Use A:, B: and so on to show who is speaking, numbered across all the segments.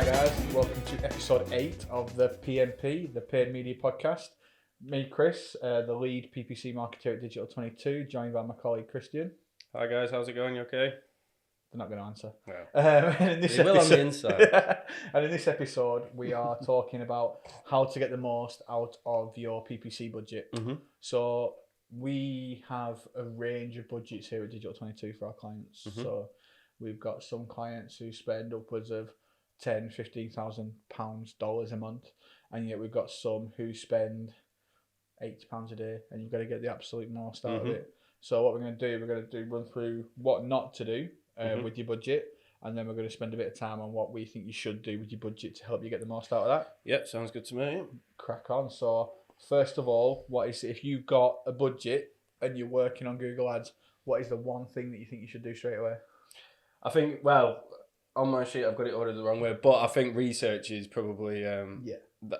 A: guys, welcome to episode 8 of the PMP, the Paid Media Podcast. Me, Chris, the lead PPC marketer at Digital22, joined by my colleague Christian.
B: Hi guys, how's it going? You okay?
A: They're not going to answer.
B: No.
A: And
B: They will on the inside.
A: And in this episode, we are talking about how to get the most out of your PPC budget.
B: Mm-hmm.
A: So we have a range of budgets here at Digital22 for our clients.
B: Mm-hmm.
A: So we've got some clients who spend upwards of $10,000-$15,000 a month, and yet we've got some who spend £80 a day, and you've got to get the absolute most out of it. So what we're going to do, run through what not to do with your budget, and then we're going to spend a bit of time on what we think you should do with your budget to help you get the most out of that.
B: Yep, sounds good to me.
A: Crack on. So first of all, if you've got a budget and you're working on Google Ads, what is the one thing that you think you should do straight away?
B: I think, well, on my sheet I've got it ordered the wrong way, but I think research is probably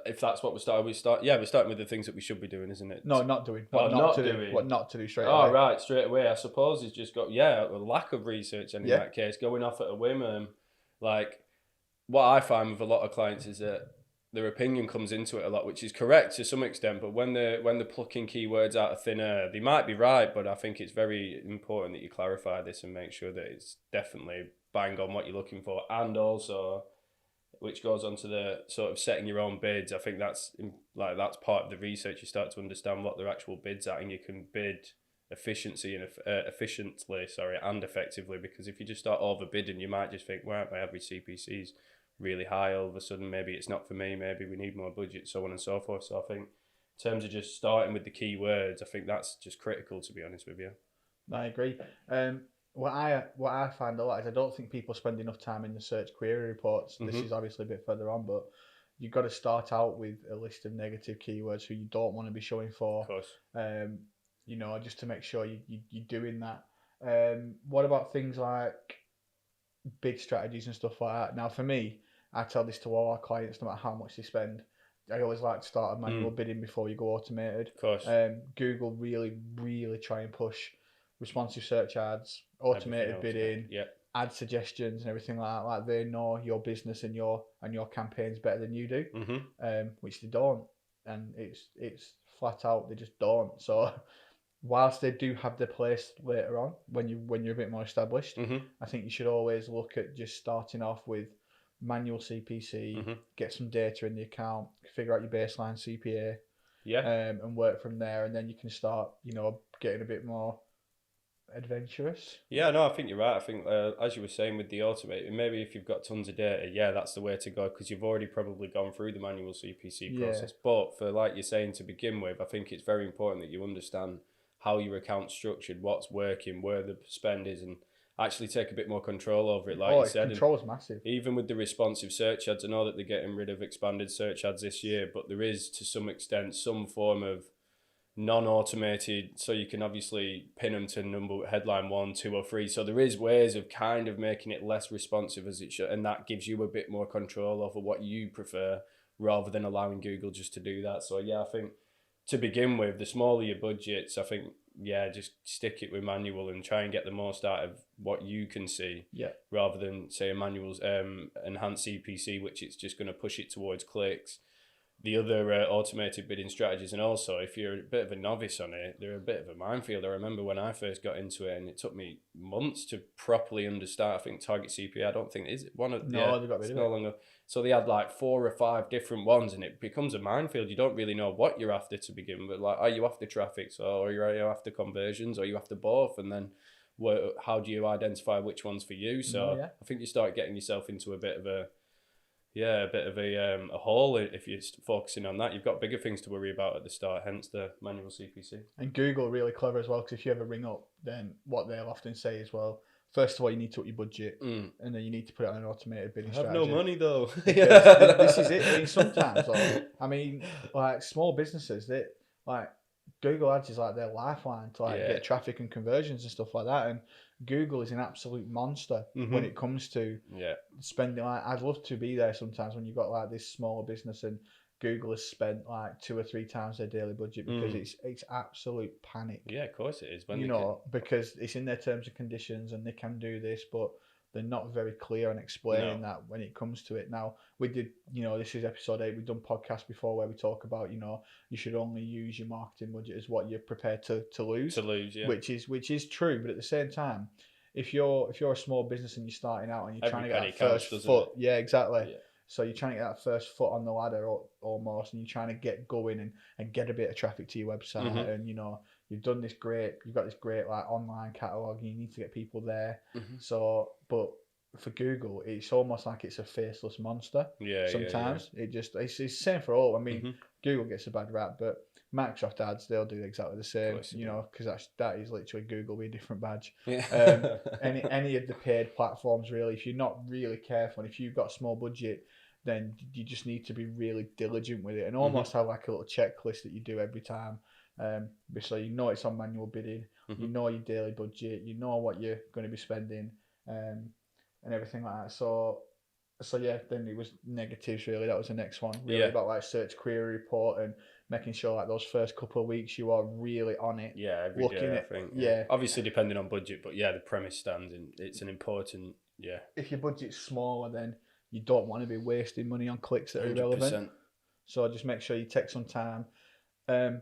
B: if that's what we're starting with. We're starting with the things that we should be doing, isn't it?
A: No, not doing.
B: What not doing?
A: What not to do straight away.
B: Oh, right, straight away. I suppose it's just got, a lack of research in that case, going off at a whim. Like, what I find with a lot of clients is that their opinion comes into it a lot, which is correct to some extent, but when they're plucking keywords out of thin air, they might be right, but I think it's very important that you clarify this and make sure that it's definitely bang on what you're looking for, and also, which goes on to the sort of setting your own bids. I think that's part of the research. You start to understand what their actual bids are, and you can bid efficiently and effectively. Because if you just start overbidding, you might just think, well, my average CPC is really high. All of a sudden, maybe it's not for me. Maybe we need more budget, so on and so forth. So I think in terms of just starting with the keywords, I think that's just critical, to be honest with you.
A: I agree. What I find a lot is I don't think people spend enough time in the search query reports. This is obviously a bit further on, but you've got to start out with a list of negative keywords who you don't want to be showing for.
B: Of course.
A: Just to make sure you're doing that. What about things like bid strategies and stuff like that? Now, for me, I tell this to all our clients, no matter how much they spend. I always like to start a manual bidding before you go automated.
B: Of course.
A: Google really, really try and push responsive search ads, automated bidding, ad suggestions and everything like that. Like, they know your business and your campaigns better than you do, which they don't, and it's flat out they just don't. So whilst they do have their place later on when you're a bit more established, I think you should always look at just starting off with manual CPC, get some data in the account, figure out your baseline CPA, and work from there, and then you can start getting a bit more adventurous.
B: Yeah, no, I think you're right. I think as you were saying with the automated, maybe if you've got tons of data, that's the way to go, because you've already probably gone through the manual CPC process. But for, like you're saying, to begin with, I think it's very important that you understand how your account's structured, what's working, where the spend is, and actually take a bit more control over it, like you said.
A: Control is massive.
B: Even with the responsive search ads, I know that they're getting rid of expanded search ads this year, but there is, to some extent, some form of non-automated, so you can obviously pin them to headline 1, 2 or 3. So there is ways of kind of making it less responsive as it should, and that gives you a bit more control over what you prefer, rather than allowing Google just to do that. So I think to begin with, the smaller your budgets, I think just stick it with manual and try and get the most out of what you can see, rather than say a manual's enhanced CPC, which it's just going to push it towards clicks. The other automated bidding strategies, and also if you're a bit of a novice on it, they're a bit of a minefield. I remember when I first got into it, and it took me months to properly understand. I think target CPA, I don't think, is it one of
A: they've got rid of it.
B: No longer. So they had like 4 or 5 different ones, and it becomes a minefield. You don't really know what you're after to begin with. Like, are you after traffic, or are you after conversions, or are you after both? And then how do you identify which one's for you? So I think you start getting yourself into a bit of a hole if you're focusing on that. You've got bigger things to worry about at the start, hence the manual CPC.
A: And Google are really clever as well, because if you ever ring up, then what they'll often say is, well, first of all, you need to up your budget, and then you need to put it on an automated bidding strategy.
B: I have no money though.
A: This is it. I mean, sometimes, like small businesses, Google Ads is like their lifeline to get traffic and conversions and stuff like that. And Google is an absolute monster when it comes to spending. Like, I'd love to be there sometimes when you've got like this smaller business and Google has spent like 2 or 3 times their daily budget, because it's absolute panic.
B: Yeah, of course it is.
A: Because it's in their terms and conditions and they can do this, but they're not very clear on explaining that when it comes to it. Now, we did, this is episode 8. We've done podcasts before where we talk about, you should only use your marketing budget as what you're prepared to lose.
B: To lose, yeah.
A: Which is true, but at the same time, if you're a small business and you're starting out and you're trying to get that first foot, yeah, exactly. Yeah. So you're trying to get that first foot on the ladder almost, and you're trying to get going and get a bit of traffic to your website, and you've got this great like online catalog, and you need to get people there. So, but for Google, it's almost like it's a faceless monster.
B: Yeah.
A: Sometimes it's the same for all. I mean, Google gets a bad rap, but Microsoft ads, they'll do exactly the same, because that is literally Google with a different badge.
B: Yeah.
A: Any of the paid platforms, really, if you're not really careful, and if you've got a small budget, then you just need to be really diligent with it and almost have like a little checklist that you do every time. So it's on manual bidding, you know your daily budget, you know what you're going to be spending, and everything like that. So yeah, then it was negatives really. That was the next one, really about like search query report and making sure like those first couple of weeks you are really on it.
B: Yeah, every day, I think. Yeah. Obviously depending on budget, but yeah, the premise stands and it's an important,
A: If your budget's smaller, then you don't want to be wasting money on clicks that are irrelevant. So just make sure you take some time.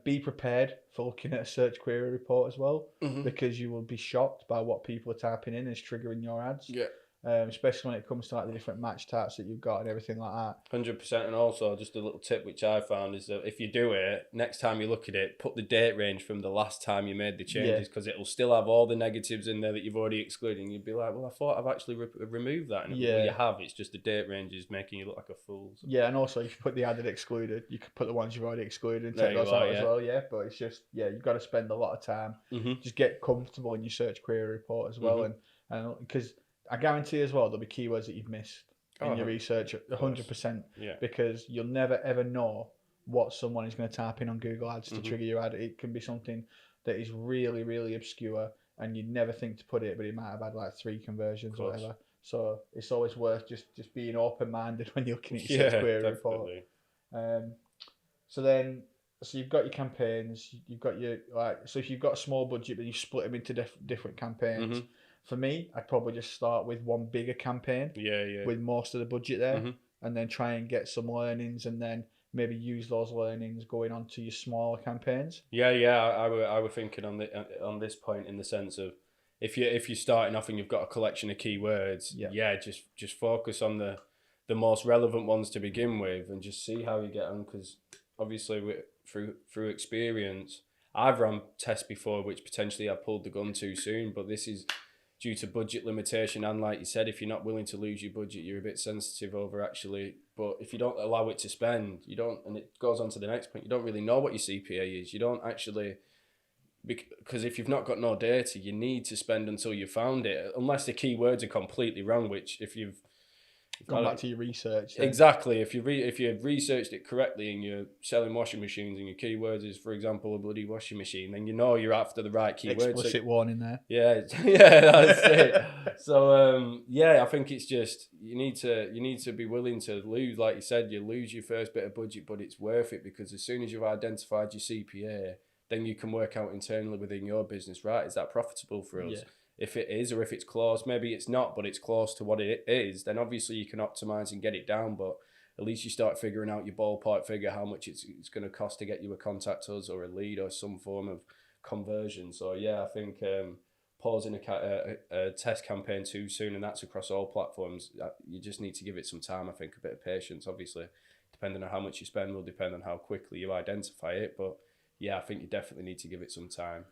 A: Be prepared for looking at a search query report as well, because you will be shocked by what people are typing in is triggering your ads.
B: Yeah.
A: Especially when it comes to like the different match types that you've got and everything like that.
B: 100%. And also just a little tip which I found is that if you do it, next time you look at it, put the date range from the last time you made the changes, because it'll still have all the negatives in there that you've already excluded. And you'd be like, well, I thought I've actually removed that. And you have, it's just the date range is making you look like a fool. So.
A: Yeah, and also if you put the added excluded, you could put the ones you've already excluded and take those out as well. Yeah, but it's just, you've got to spend a lot of time. Just get comfortable in your search query report as well. And because I guarantee as well there'll be keywords that you've missed in your research, 100%. Because you'll never ever know what someone is going to type in on Google Ads to trigger your ad. It can be something that is really, really obscure and you'd never think to put it, but it might have had like 3 conversions or whatever. So it's always worth just being open-minded when you're looking at your search query report. So you've got your campaigns, you've got your so if you've got a small budget, then you split them into different campaigns. For me, I'd probably just start with one bigger campaign with most of the budget there, and then try and get some learnings, and then maybe use those learnings going on to your smaller campaigns.
B: I were thinking on this point in the sense of if you're starting off and you've got a collection of keywords, just focus on the most relevant ones to begin with, and just see how you get on. Because obviously, through experience, I've run tests before which potentially I pulled the gun too soon, but this is due to budget limitation, and like you said, if you're not willing to lose your budget, you're a bit sensitive over actually. But if you don't allow it to spend, you don't, and it goes on to the next point, you don't really know what your CPA is. You don't actually, because if you've not got no data, you need to spend until you found it, unless the keywords are completely wrong, which if you've
A: gone back to your research.
B: Then. Exactly. If you've researched it correctly and you're selling washing machines and your keywords is, for example, a bloody washing machine, then you know you're after the right keywords.
A: Explicit warning there.
B: Yeah, that's it. So I think it's just you need to be willing to lose, like you said, you lose your first bit of budget, but it's worth it, because as soon as you've identified your CPA, then you can work out internally within your business, right? Is that profitable for us? Yeah. If it is, or if it's close, maybe it's not, but it's close to what it is, then obviously you can optimize and get it down. But at least you start figuring out your ballpark figure, how much it's going to cost to get you a contact us or a lead or some form of conversion. So I think pausing a test campaign too soon, and that's across all platforms, you just need to give it some time. I think a bit of patience, obviously, depending on how much you spend will depend on how quickly you identify it. But I think you definitely need to give it some time.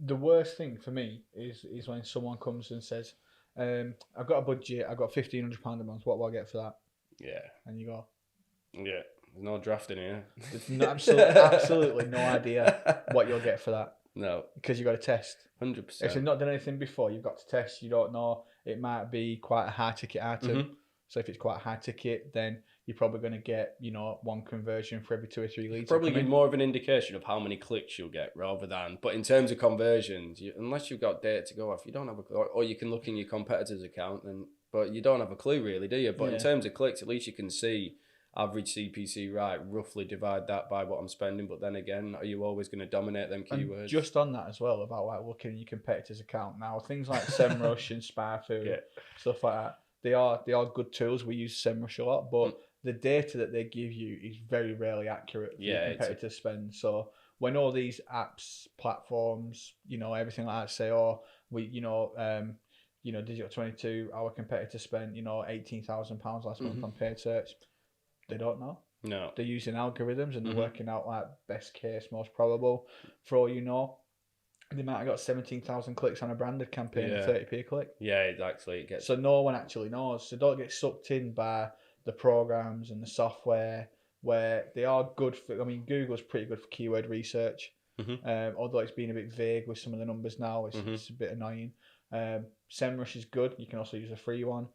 A: The worst thing for me is when someone comes and says, I've got a budget, I've got £1,500 a month, what will I get for that?
B: Yeah.
A: And you go,
B: there's no drafting here.
A: There's absolutely no idea what you'll get for that.
B: No.
A: Because you've got to test.
B: 100%.
A: If you've not done anything before, you've got to test. You don't know. It might be quite a high ticket item. So if it's quite a high ticket, then you're probably going to get, one conversion for every 2 or 3 leads.
B: Probably give more of an indication of how many clicks you'll get rather than. But in terms of conversions, unless you've got data to go off, you don't have a clue. Or you can look in your competitor's account, but you don't have a clue really, do you? But in terms of clicks, at least you can see average CPC right, roughly divide that by what I'm spending. But then again, are you always going to dominate them keywords?
A: And just on that as well, about like looking at your competitor's account now, things like SEMrush and SparFu, stuff like that, they are good tools. We use SEMrush a lot, but the data that they give you is very rarely accurate for your competitor's spend. So when all these apps, platforms, everything like that say, Digital 22, our competitor spent, £18,000 last month on paid search. They don't know.
B: No.
A: They're using algorithms and they're working out like best case, most probable. For all you know, they might have got 17,000 clicks on a branded campaign at 30p a click.
B: Yeah, exactly. It gets...
A: So no one actually knows. So don't get sucked in by the programs and the software where they are good for. I mean, Google's pretty good for keyword research. Although it's been a bit vague with some of the numbers now, it's a bit annoying. SEMrush is good. You can also use a free one.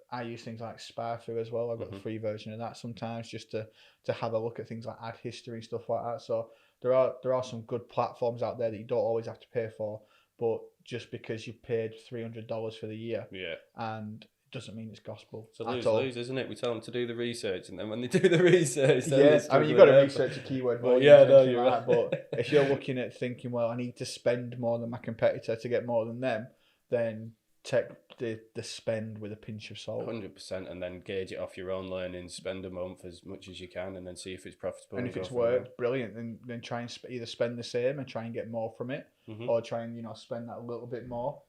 A: I use things like SparFu as well. I've got the free version of that sometimes just to have a look at things like ad history and stuff like that. So there are some good platforms out there that you don't always have to pay for, but just because you paid $300 for the year, and it doesn't mean it's gospel.
B: So lose, isn't it? We tell them to do the research, and then when they do the research, then
A: I mean, you've got to research a keyword volume. You're right. But if you're looking at thinking, well, I need to spend more than my competitor to get more than them, then take the spend with a pinch of salt.
B: 100%, and then gauge it off your own learning. Spend a month as much as you can, and then see if it's profitable.
A: And if it's worked, brilliant. Then try and either spend the same and try and get more from it, or try and spend that a little bit more,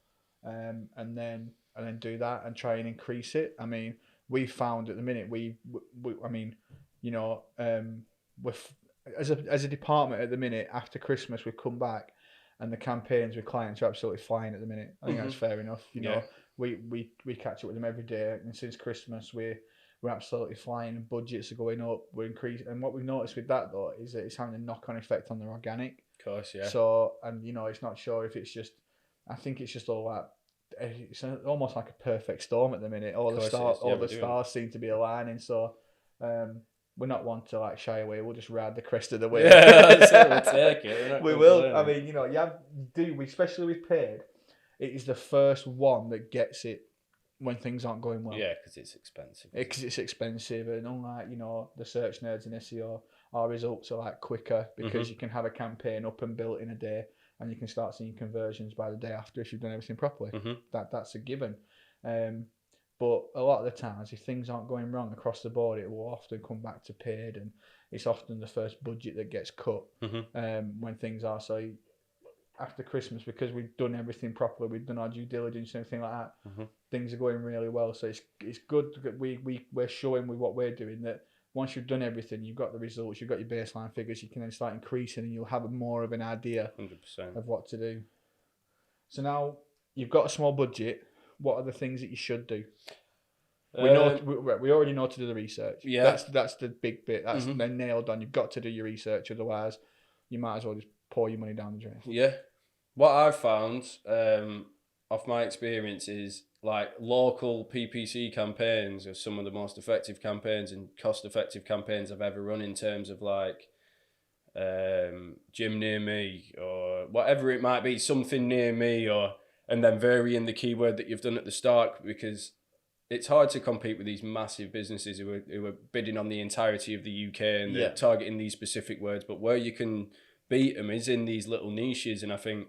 A: and then do that and try and increase it. I mean, we found at the minute as a department at the minute after Christmas we've come back. And the campaigns with clients are absolutely flying at the minute. I think that's fair enough. We catch up with them every day, and since Christmas we're absolutely flying. And budgets are going up. We're increasing, and what we've noticed with that though is that it's having a knock-on effect on their organic.
B: Of course, yeah.
A: So, and it's not sure if it's just. I think it's just all that. It's almost like a perfect storm at the minute. All the stars seem to be aligning. So. We're not one to like shy away. We'll just ride the crest of the wave.
B: Yeah, that's it. We'll take it.
A: We will. I mean, especially with paid, it is the first one that gets it when things aren't going well.
B: Yeah, because it's expensive.
A: Because it's expensive, and unlike the search nerds in SEO, our results are like quicker because you can have a campaign up and built in a day, and you can start seeing conversions by the day after if you've done everything properly. That's a given. But a lot of the times, if things aren't going wrong across the board, it will often come back to paid, and it's often the first budget that gets cut when things are. So after Christmas, because we've done everything properly, we've done our due diligence and everything like that, things are going really well. So it's good that we're showing with what we're doing that once you've done everything, you've got the results, you've got your baseline figures, you can then start increasing, and you'll have more of an idea
B: 100%
A: of what to do. So now you've got a small budget. What are the things that you should do? We already know to do the research.
B: Yeah,
A: that's the big bit. That's then nailed on. You've got to do your research, otherwise you might as well just pour your money down the drain.
B: Yeah, what I've found off my experience is like local PPC campaigns are some of the most effective campaigns and cost-effective campaigns I've ever run in terms of like gym near me or whatever it might be, something near me and then varying the keyword that you've done at the start, because it's hard to compete with these massive businesses who are bidding on the entirety of the UK and they're targeting these specific words. But where you can beat them is in these little niches. And I think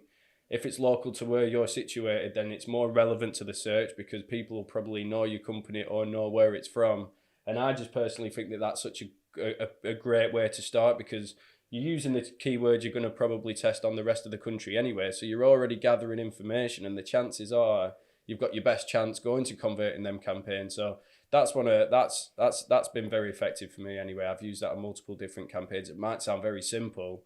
B: if it's local to where you're situated, then it's more relevant to the search because people will probably know your company or know where it's from. And I just personally think that that's such a great way to start, because you're using the keywords you're going to probably test on the rest of the country anyway. So you're already gathering information, and the chances are you've got your best chance going to converting them campaigns. So that's been very effective for me anyway. I've used that on multiple different campaigns. It might sound very simple,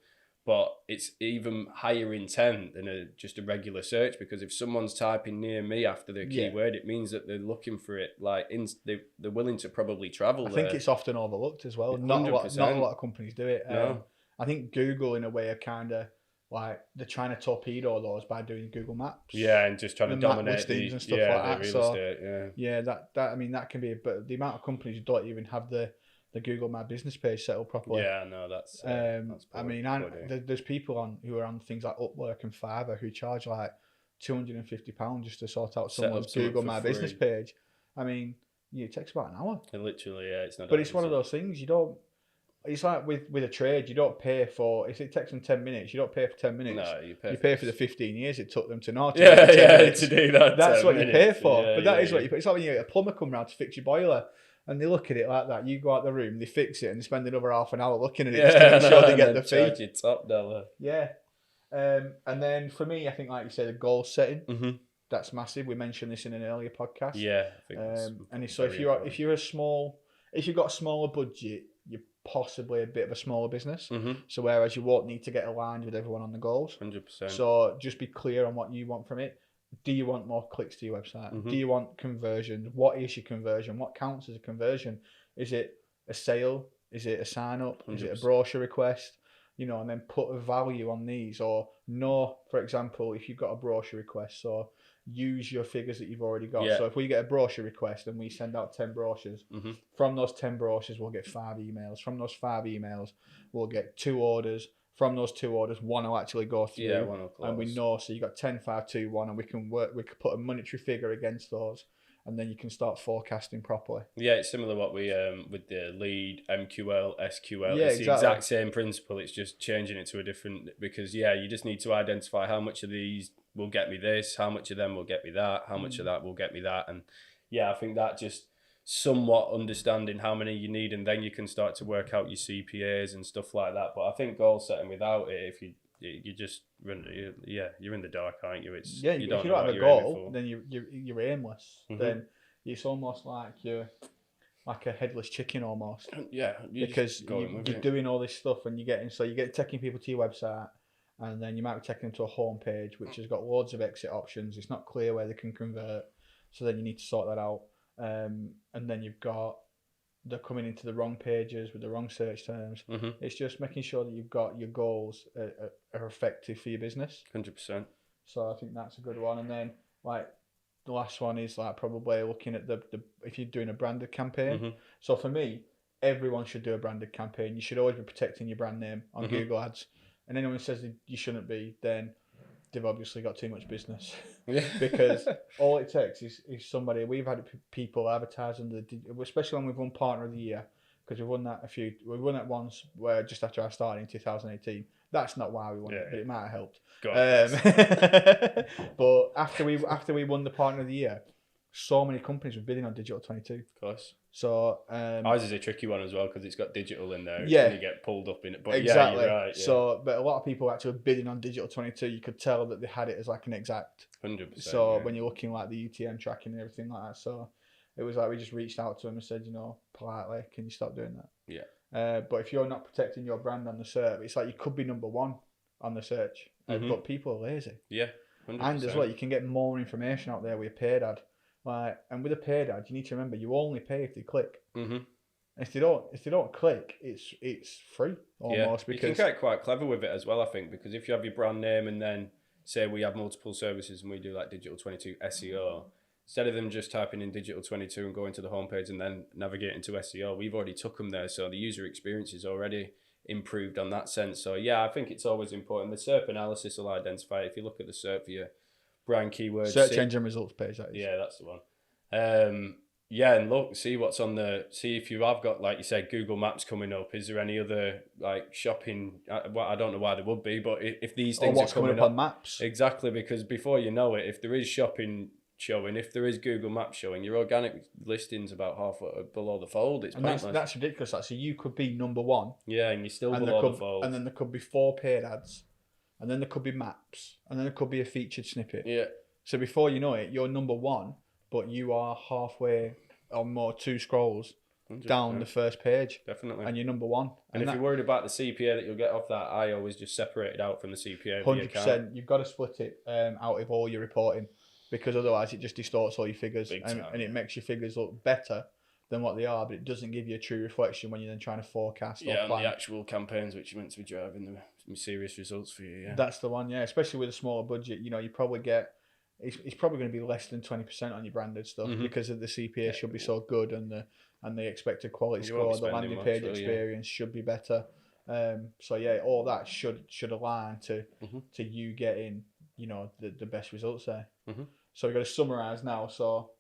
B: but it's even higher intent than just a regular search, because if someone's typing near me after their keyword, it means that they're looking for it. Like they're willing to probably travel. I
A: think it's often overlooked as well. Not a lot of companies do it.
B: No.
A: I think Google, in a way, are kind of like they're trying to torpedo those by doing Google Maps.
B: Yeah, and just trying to dominate
A: the and stuff like that. Real estate. That can be. But the amount of companies who don't even have the Google My Business page set up properly.
B: Yeah, no, that's
A: there's people who are on things like Upwork and Fiverr who charge like £250 just to sort out someone's Google My Business page. I mean, it takes about an hour.
B: Literally, yeah, it's not.
A: But it's one of those things you don't. It's like with a trade, you don't pay for, if it takes them 10 minutes, you don't pay for 10 minutes.
B: No, you
A: pay for the 15 years it took them to know.
B: To do that.
A: That's what you pay for.
B: Yeah,
A: but that is what you pay. It's like when you get a plumber come round to fix your boiler and they look at it like that. You go out the room, they fix it, and they spend another half an hour looking at it just to make sure they get the fee.
B: Charge you top dollar.
A: Yeah. And then for me, I think, like you said, the goal setting.
B: Mm-hmm.
A: That's massive. We mentioned this in an earlier podcast.
B: Yeah. I think
A: and so if you've got a smaller budget, you're possibly a bit of a smaller business.
B: Mm-hmm.
A: So whereas you won't need to get aligned with everyone on the goals.
B: 100%.
A: So just be clear on what you want from it. Do you want more clicks to your website?
B: Mm-hmm.
A: Do you want conversion? What is your conversion? What counts as a conversion? Is it a sale? Is it a sign up? 100%. Is it a brochure request? And then put a value on these, or no, for example, if you've got a brochure request, so use your figures that you've already got.
B: Yeah.
A: So if we get a brochure request and we send out 10 brochures,
B: mm-hmm.
A: from those 10 brochures, we'll get 5 emails. From those 5 emails, we'll get 2 orders. From those 2 orders, 1 will actually go through.
B: Yeah, 1 will close.
A: And we know, so you got 10, 5, 2, 1, and we can put a monetary figure against those. And then you can start forecasting properly.
B: Yeah, it's similar to what we with the lead, MQL, SQL.
A: Yeah,
B: it's
A: exactly.
B: the exact same principle. It's just changing it to a different, because you just need to identify how much of these will get me this, how much of them will get me that, how much of that will get me that. And I think that just somewhat understanding how many you need, and then you can start to work out your CPAs and stuff like that. But I think goal setting without it, if you just run, you're in the dark, aren't you? It's
A: if you don't have a goal, then you're aimless. Mm-hmm. Then it's almost like you're like a headless chicken almost.
B: Yeah,
A: because you're doing all this stuff and you're taking people to your website, and then you might be taking them to a homepage which has got loads of exit options. It's not clear where they can convert, so then you need to sort that out. And then they're coming into the wrong pages with the wrong search terms.
B: Mm-hmm.
A: It's just making sure that you've got your goals are effective for your business.
B: 100%.
A: So I think that's a good one. And then like the last one is like probably looking at the if you're doing a branded campaign.
B: Mm-hmm.
A: So for me, everyone should do a branded campaign. You should always be protecting your brand name on
B: mm-hmm.
A: Google Ads. And anyone who says that you shouldn't be, then they've obviously got too much business.
B: Yeah.
A: Because all it takes is somebody. We've had people advertise especially when we've won Partner of the Year, because we've won that once where just after I started in 2018. That's not why we won it, but it might have helped. But after we won the Partner of the Year, so many companies were bidding on Digital 22.
B: Of course.
A: So
B: ours is a tricky one as well because it's got digital in there.
A: Yeah,
B: you get pulled up in it. But
A: exactly.
B: Yeah, you're right. Yeah.
A: So, but a lot of people actually bidding on Digital 22. You could tell that they had it as like an exact.
B: 100%.
A: So when you're looking like the UTM tracking and everything like that, so it was like we just reached out to them and said, politely, can you stop doing that?
B: Yeah.
A: But if you're not protecting your brand on the SERP, it's like you could be number 1 on the search,
B: mm-hmm.
A: but people are lazy.
B: Yeah. 100%. And
A: as well, you can get more information out there with a paid ad. And with a paid ad, you need to remember you only pay if they click.
B: Mm-hmm.
A: If they don't click, it's free almost.
B: Because you can get quite clever with it as well, I think, because if you have your brand name and then say we have multiple services and we do like Digital 22 SEO, instead of them just typing in Digital 22 and going to the homepage and then navigating to SEO, we've already took them there, so the user experience is already improved on that sense. So I think it's always important. The Serp Analysis will identify, if you look at the Serp for your brand keywords,
A: search engine results page, that is.
B: Yeah, that's the one. And look, see if you have got, like you said, Google Maps coming up. Is there any other like shopping? I don't know why there would be, but if these things
A: are coming up on maps,
B: exactly, because before you know it, if there is shopping showing, if there is Google Maps showing, your organic listing's about half below the fold. It's pointless.
A: That's ridiculous. Actually, you could be number 1.
B: Yeah, and you're still below the fold.
A: And then there could be 4 paid ads, and then there could be maps, and then there could be a featured snippet.
B: Yeah.
A: So before you know it, you're number 1, but you are halfway or more 2 scrolls 100%. Down the first page.
B: Definitely.
A: And you're number 1.
B: And if you're worried about the CPA that you'll get off that, I always just separate it out from the CPA.
A: 100%. You've got to split it out of all your reporting, because otherwise it just distorts all your figures and it makes your figures look better than what they are, but it doesn't give you a true reflection when you're then trying to forecast or plan.
B: On the actual campaigns which you're meant to be driving some serious results for you. Yeah,
A: that's the one. Yeah, especially with a smaller budget, you probably get it's probably going to be less than 20% on your branded stuff, mm-hmm. because of the CPA should be so good, and the expected quality score, the landing page experience should be better. So all that should align to
B: mm-hmm.
A: to you getting the best results there.
B: Mm-hmm.
A: So we've got to summarise now. So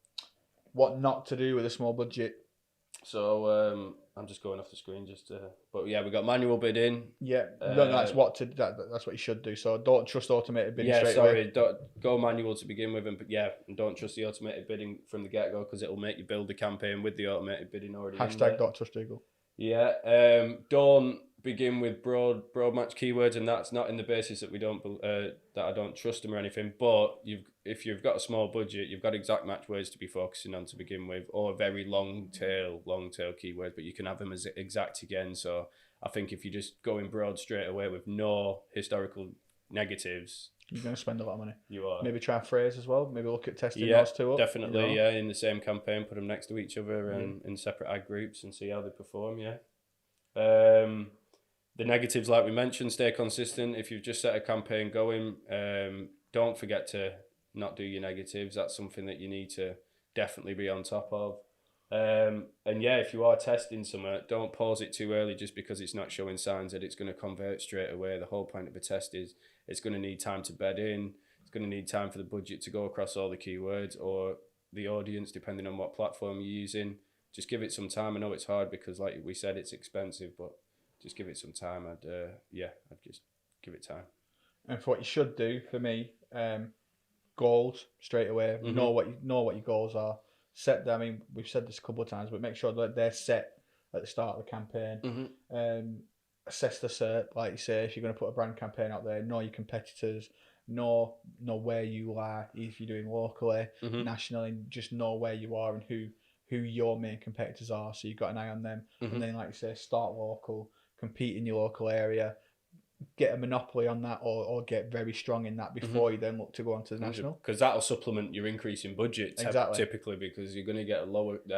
A: what not to do with a small budget.
B: So I'm just going off the screen but yeah, we got manual bidding.
A: Yeah, that's what you should do. So don't trust automated bidding straight away.
B: Don't go manual to begin with, and don't trust the automated bidding from the get go, because it'll make you build the campaign with the automated bidding already.
A: Hashtag don't trust Google.
B: Yeah, don't begin with broad match keywords, and that's not in the basis that I don't trust them or anything. But if you've got a small budget, you've got exact match words to be focusing on to begin with, or very long tail keywords, but you can have them as exact again. So I think if you just go in broad straight away with no historical negatives,
A: you're going to spend a lot of money.
B: You are.
A: Maybe try phrase as well. Maybe look at testing those two up.
B: Definitely, yeah. In the same campaign, put them next to each other and in separate ad groups and see how they perform, yeah. The negatives, like we mentioned, stay consistent. If you've just set a campaign going, don't forget to not do your negatives. That's something that you need to definitely be on top of. And yeah, if you are testing something, don't pause it too early just because it's not showing signs that it's going to convert straight away. The whole point of a test is it's going to need time to bed in. It's going to need time for the budget to go across all the keywords or the audience, depending on what platform you're using. Just give it some time. I know it's hard because, like we said, it's expensive, but just give it some time. I'd just give it time.
A: And for what you should do, for me, goals straight away. Mm-hmm. Know what your goals are. Set them. I mean, we've said this a couple of times, but make sure that they're set at the start of the campaign. Mm-hmm. Assess the Serp, like you say. If you're going to put a brand campaign out there, know your competitors. Know where you are. If you're doing locally, nationally, just know where you are and who your main competitors are. So you've got an eye on them. Mm-hmm. And then, like you say, start local. Compete in your local area, get a monopoly on that, or get very strong in that before you then look to go on to the national.
B: Because that'll supplement your increase in budget typically, because you're going to get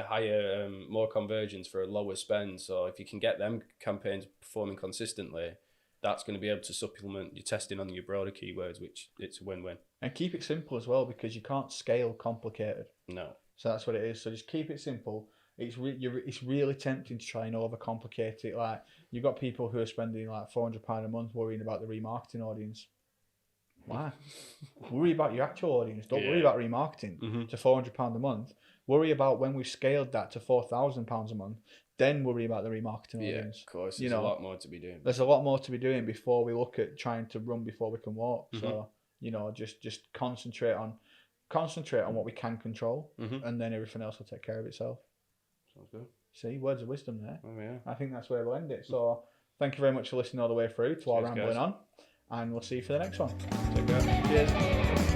B: higher, more conversions for a lower spend. So if you can get them campaigns performing consistently, that's going to be able to supplement your testing on your broader keywords, which it's a win-win.
A: And keep it simple as well, because you can't scale complicated.
B: No.
A: So that's what it is. So just keep it simple. It's really tempting to try and overcomplicate it. Like, you've got people who are spending like £400 a month worrying about the remarketing audience. Why? Worry about your actual audience. Don't worry about remarketing to £400 a month. Worry about when we've scaled that to £4,000 a month. Then worry about the remarketing audience.
B: Of course. There's a lot more to be doing.
A: There's a lot more to be doing before we look at trying to run before we can walk. So just concentrate on what we can control, and then everything else will take care of itself.
B: Sounds good.
A: See, words of wisdom there.
B: Oh, yeah.
A: I think that's where we'll end it. So thank you very much for listening all the way through to our rambling on, and we'll see you for the next one.
B: Take care.
A: Cheers.